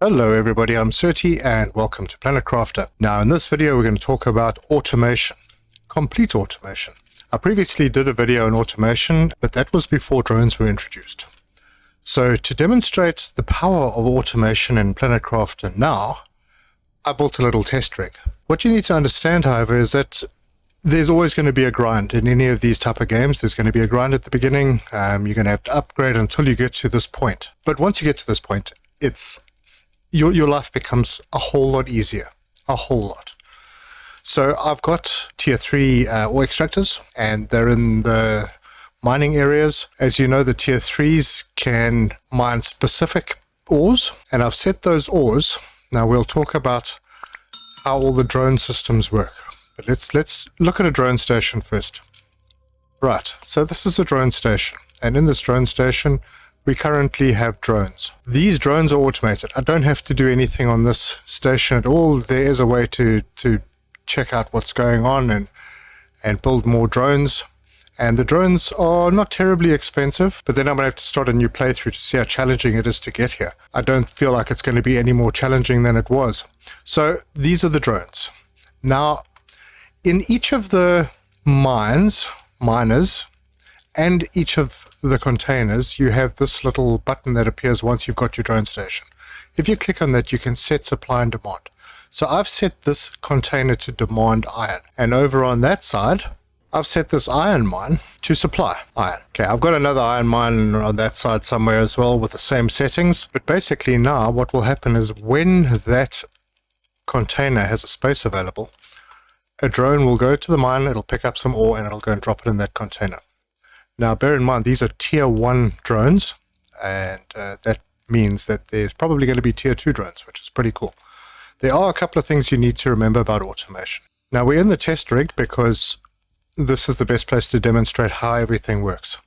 Hello everybody, I'm Surti and welcome to Planet Crafter. Now in this video we're going to talk about automation, complete automation. I previously did a video on automation, but that was before drones were introduced. So to demonstrate the power of automation in Planet Crafter now, I built a little test rig. What you need to understand, however, is that there's always going to be a grind in any of these type of games. There's going to be a grind at the beginning. You're going to have to upgrade until you get to this point. But once you get to this point, your life becomes a whole lot easier, a whole lot. So I've got tier 3 ore extractors, and they're in the mining areas. As you know, the tier 3s can mine specific ores, and I've set those ores. Now we'll talk about how all the drone systems work. But let's look at a drone station first. Right, so this is a drone station, and in this drone station we currently have drones. These drones are automated. I don't have to do anything on this station at all. There is a way to check out what's going on and build more drones. And the drones are not terribly expensive, but then I'm going to have to start a new playthrough to see how challenging it is to get here. I don't feel like it's going to be any more challenging than it was. So these are the drones. Now, in each of the miners, and each of the containers, you have this little button that appears once you've got your drone station. If you click on that, you can set supply and demand. So I've set this container to demand iron. And over on that side, I've set this iron mine to supply iron. Okay, I've got another iron mine on that side somewhere as well with the same settings. But basically now what will happen is when that container has a space available, a drone will go to the mine, it'll pick up some ore, and it'll go and drop it in that container. Now, bear in mind, these are tier 1 drones, and that means that there's probably going to be tier 2 drones, which is pretty cool. There are a couple of things you need to remember about automation. Now, we're in the test rig because this is the best place to demonstrate how everything works.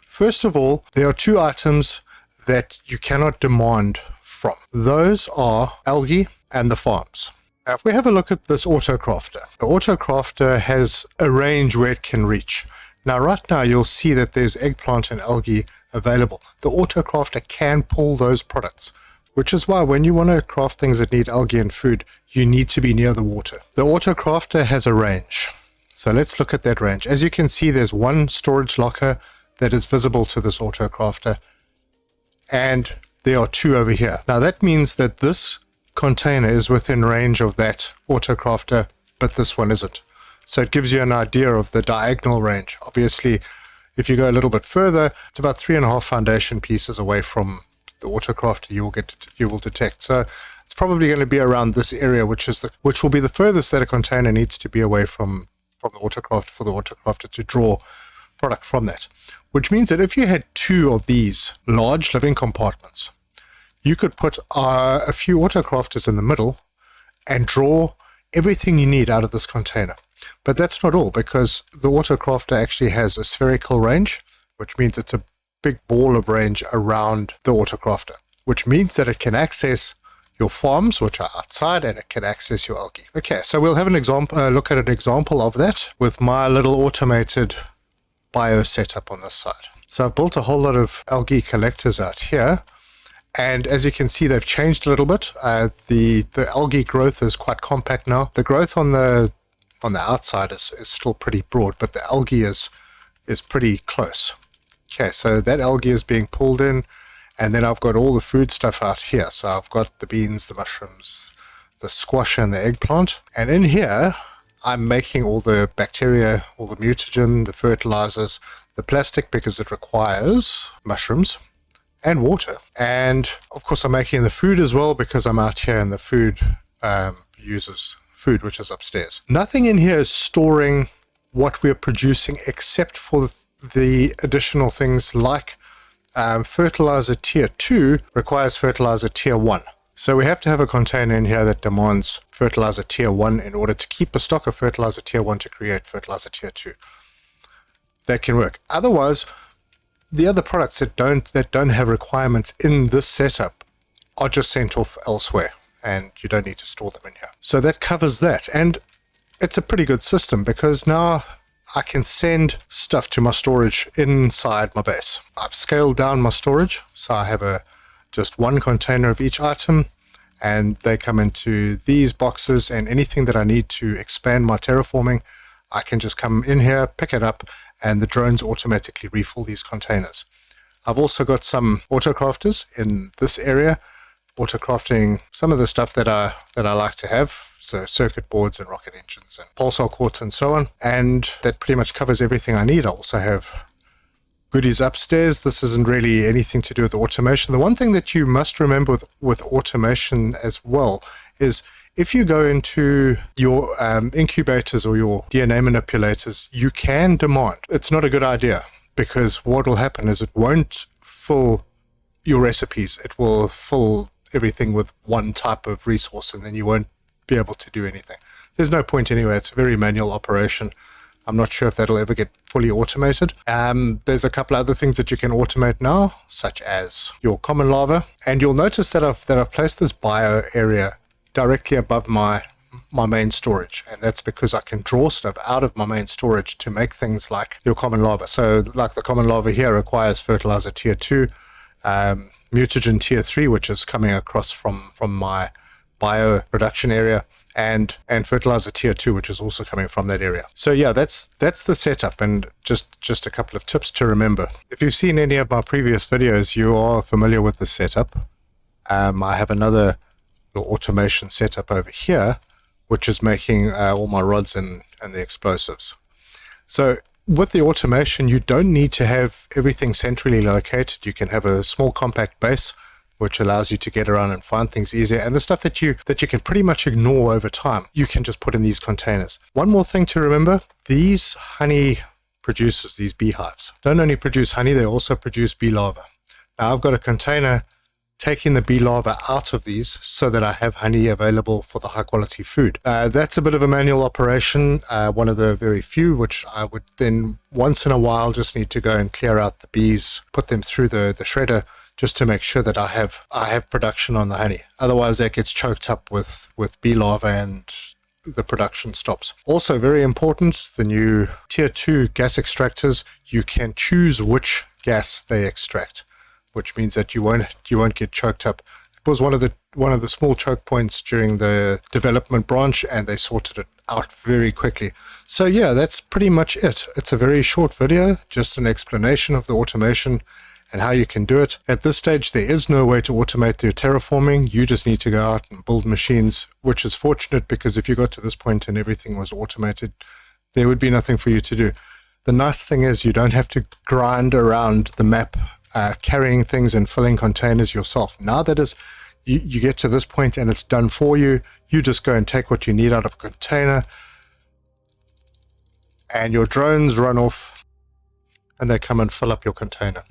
First of all, there are 2 items that you cannot demand from. Those are algae and the farms. Now, if we have a look at this autocrafter, the autocrafter has a range where it can reach. Now, right now, you'll see that there's eggplant and algae available. The autocrafter can pull those products, which is why when you want to craft things that need algae and food, you need to be near the water. The autocrafter has a range. So let's look at that range. As you can see, there's one storage locker that is visible to this autocrafter, and there are 2 over here. Now, that means that this container is within range of that autocrafter, but this one isn't. So it gives you an idea of the diagonal range. Obviously, if you go a little bit further, it's about 3.5 foundation pieces away from the autocrafter you will detect. So it's probably going to be around this area, which will be the furthest that a container needs to be away from the autocrafter for the autocrafter to draw product from that. Which means that if you had 2 of these large living compartments, you could put a few autocrafters in the middle and draw everything you need out of this container. But that's not all, because the autocrafter actually has a spherical range, which means it's a big ball of range around the autocrafter, which means that it can access your farms, which are outside, and it can access your algae. Okay, so we'll have an example, look at an example of that with my little automated bio setup on this side. So I've built a whole lot of algae collectors out here, and as you can see, they've changed a little bit. The algae growth is quite compact now. The growth on the outside is still pretty broad, but the algae is pretty close. Okay, so that algae is being pulled in, and then I've got all the food stuff out here. So I've got the beans, the mushrooms, the squash, and the eggplant. And in here, I'm making all the bacteria, all the mutagen, the fertilizers, the plastic, because it requires mushrooms and water. And of course, I'm making the food as well, because I'm out here and the food uses food, which is upstairs. Nothing in here is storing what we're producing except for the additional things like fertilizer tier 2 requires fertilizer tier 1. So we have to have a container in here that demands fertilizer tier 1 in order to keep a stock of fertilizer tier 1 to create fertilizer tier 2. That can work. Otherwise, the other products that don't have requirements in this setup are just sent off elsewhere, and you don't need to store them in here. So that covers that, and it's a pretty good system because now I can send stuff to my storage inside my base. I've scaled down my storage, so I have just one container of each item. and they come into these boxes, and anything that I need to expand my terraforming, I can just come in here, pick it up, and the drones automatically refill these containers. I've also got some autocrafters in this area, autocrafting some of the stuff that I like to have, so circuit boards and rocket engines and pulsar quartz and so on, and that pretty much covers everything I need. I also have goodies upstairs. This isn't really anything to do with automation. The one thing that you must remember with automation as well is if you go into your incubators or your DNA manipulators, you can demand. It's not a good idea, because what will happen is it won't fill your recipes. It will fill everything with one type of resource, and then you won't be able to do anything. There's no point anyway. It's a very manual operation. I'm not sure if that'll ever get fully automated. There's a couple other things that you can automate now, such as your common lava. And you'll notice that I've placed this bio area directly above my main storage, and that's because I can draw stuff out of my main storage to make things like your common lava. So like the common lava here requires fertilizer tier 2, mutagen tier 3, which is coming across from my bio production area, and fertilizer tier 2, which is also coming from that area. So yeah, that's the setup, and just a couple of tips to remember. If you've seen any of my previous videos, you are familiar with the setup. I have another little automation setup over here, which is making all my rods and the explosives. So with the automation, you don't need to have everything centrally located. You can have a small compact base, which allows you to get around and find things easier. And the stuff that you can pretty much ignore over time, you can just put in these containers. One more thing to remember, these honey producers, these beehives, don't only produce honey, they also produce bee larvae. Now I've got a container taking the bee larvae out of these so that I have honey available for the high quality food. That's a bit of a manual operation, one of the very few, which I would then once in a while just need to go and clear out the bees, put them through the shredder, just to make sure that I have production on the honey. Otherwise that gets choked up with bee larvae and the production stops. Also very important, the new tier 2 gas extractors, you can choose which gas they extract, which means that you won't get choked up. It was one of the small choke points during the development branch, and they sorted it out very quickly. So yeah, that's pretty much it. It's a very short video, just an explanation of the automation and how you can do it. At this stage, there is no way to automate your terraforming. You just need to go out and build machines, which is fortunate, because if you got to this point and everything was automated, there would be nothing for you to do. The nice thing is you don't have to grind around the map, carrying things and filling containers yourself. Now that is, you get to this point and it's done for you, you just go and take what you need out of a container, and your drones run off and they come and fill up your container.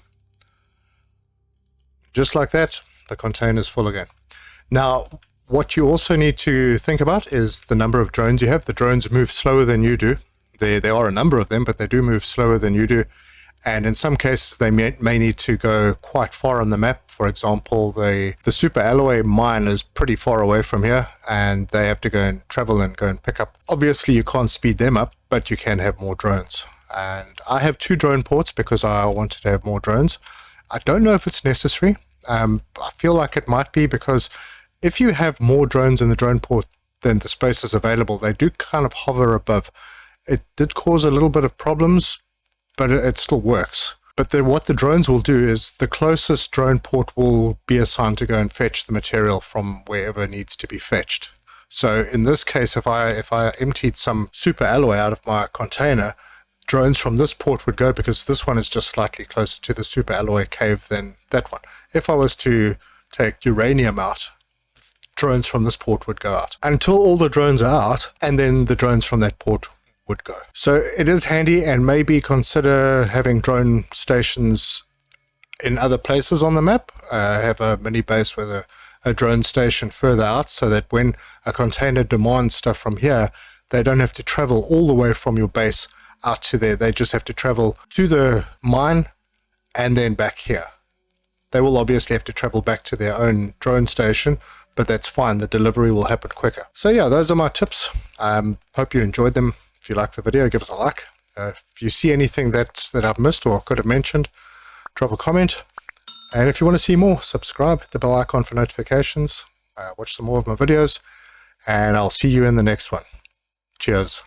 Just like that, the container is full again. Now, what you also need to think about is the number of drones you have. The drones move slower than you do. There are a number of them, but they do move slower than you do. And in some cases, they may need to go quite far on the map. For example, the super alloy mine is pretty far away from here, and they have to go and travel and go and pick up. Obviously, you can't speed them up, but you can have more drones. And I have 2 drone ports because I wanted to have more drones. I don't know if it's necessary. I feel like it might be, because if you have more drones in the drone port than the space is available, they do kind of hover above. It did cause a little bit of problems, but it still works. But what the drones will do is the closest drone port will be assigned to go and fetch the material from wherever it needs to be fetched. So in this case, if I emptied some super alloy out of my container, drones from this port would go, because this one is just slightly closer to the super alloy cave than that one. If I was to take uranium out, drones from this port would go out until all the drones are out, and then the drones from that port would go. So it is handy, and maybe consider having drone stations in other places on the map. Have a mini base with a drone station further out, so that when a container demands stuff from here, they don't have to travel all the way from your base out to there. They just have to travel to the mine and then back here. They will obviously have to travel back to their own drone station, but that's fine. The delivery will happen quicker. So yeah, those are my tips. Hope you enjoyed them. If you like the video, give us a like. If you see anything that I've missed or could have mentioned, drop a comment. And if you want to see more, subscribe, hit the bell icon for notifications. watch some more of my videos, and I'll see you in the next one. Cheers.